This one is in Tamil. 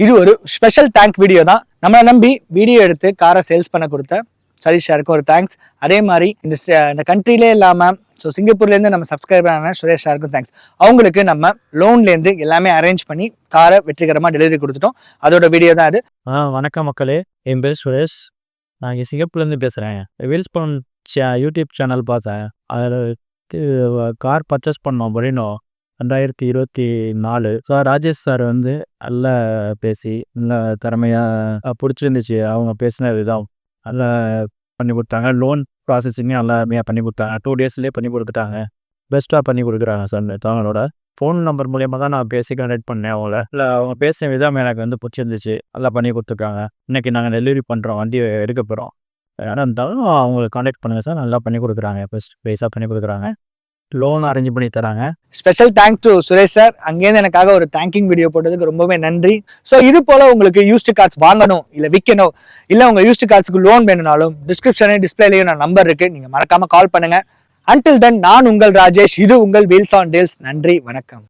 இது ஒரு ஸ்பெஷல் தேங்க் வீடியோ தான். நம்மளை நம்பி வீடியோ எடுத்து காரை சேல்ஸ் பண்ண கொடுத்த சதீஷ் சாருக்கு ஒரு தேங்க்ஸ். அதே மாதிரி இந்த கண்ட்ரிலே இல்லாம சிங்கப்பூர்லேருந்து நம்ம சப்ஸ்கிரைபர் ஆன சுரேஷ் சாருக்கும் தேங்க்ஸ். அவங்களுக்கு நம்ம லோன்லேருந்து எல்லாமே அரேஞ்ச் பண்ணி காரை வெற்றிகரமாக டெலிவரி கொடுத்துட்டோம். அதோட வீடியோ தான் அது. வணக்கம் மக்களே, என் பேர் சுரேஷ். நான் இங்கே சிங்கப்பூர்லேருந்து பேசுகிறேன். வீல்ஸ் பன் யூடியூப் சேனல் பார்த்தேன். அதில் கார் பர்ச்சேஸ் பண்ணோம் பரினோ 2024. சார் ராஜேஷ் சார் வந்து நல்லா பேசி நல்லா திறமையாக பிடிச்சிருந்துச்சு. அவங்க பேசின விதம் நல்லா பண்ணி கொடுத்தாங்க. லோன் ப்ராசஸிங்கும் நல்லா பண்ணி கொடுத்தாங்க. 2 daysலேயே பண்ணி கொடுத்துட்டாங்க. பெஸ்ட்டாக பண்ணி கொடுக்குறாங்க சார். அவங்களோட ஃபோன் நம்பர் மூலியமாக தான் நான் பேசி கனெக்ட் பண்ணேன் அவங்கள. இல்லை அவங்க பேசின விதம் எனக்கு வந்து பிடிச்சிருந்துச்சு. நல்லா பண்ணி கொடுத்துருக்காங்க. இன்றைக்கி நாங்கள் டெலிவரி பண்ணுறோம், வண்டி எடுக்க போகிறோம். ஆனால் இருந்தாலும் அவங்களுக்கு கான்டாக்ட் பண்ணுங்கள் சார். நல்லா பண்ணி கொடுக்குறாங்க, பெஸ்ட் ப்ரைஸாக பண்ணி கொடுக்குறாங்க. லோன் அரேஞ்ச் பண்ணி தராங்க. Special thanks to Suresh sir. அங்கேருந்து எனக்காக ஒரு தேங்கிங் வீடியோ போட்டதுக்கு ரொம்பவே நன்றி. ஸோ இது போல உங்களுக்கு யூஸ்டு கார்ஸ் வாங்கணும், இல்லை விற்கணும், இல்லை உங்க யூஸ்டு கார்ஸ்க்கு லோன் வேணும்னாலும் டிஸ்கிரிப்ஷனே டிஸ்பிளேலையும் நான் நம்பர் இருக்கு, நீங்க மறக்காம கால் பண்ணுங்க. அன்டில் தென் நான் உங்கள் ராஜேஷ். இது உங்கள் வீல்ஸ் ஆன் டீல்ஸ். நன்றி, வணக்கம்.